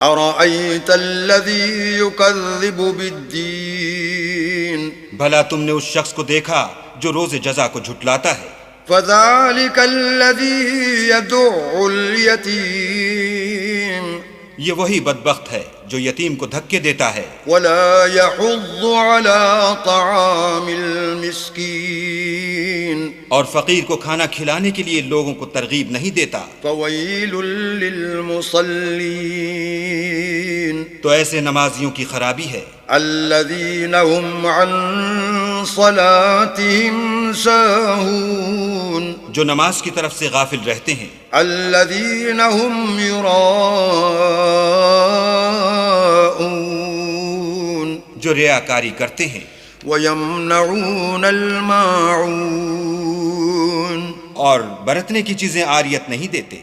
अरअयतल्लज़ी युकज़्ज़िबु बिद्दीन, भला तुमने उस शख्स को देखा जो रोज़े जज़ा को झुटलाता है। फ़ज़ालिकल्लज़ी यदुउल यतीम, ये वही बदबख्त है जो यतीम को धक्के देता है। वला यहुज़्ज़ु अला तआमिल मिस्कीन, और फकीर को खाना खिलाने के लिए लोगों को तरगीब नहीं देता। फ़वैलुल लिलमुसल्लीन, तो ऐसे नमाजियों की खराबी है। अल्लज़ीना हुम अन सलातिहिम साहून, जो नमाज की तरफ से गाफिल रहते हैं। अल्लज़ीना हुम युराऊन, जो रियाकारी करते हैं। वयमनऊनल माऊन, और बरतने की चीजें आरियत नहीं देते।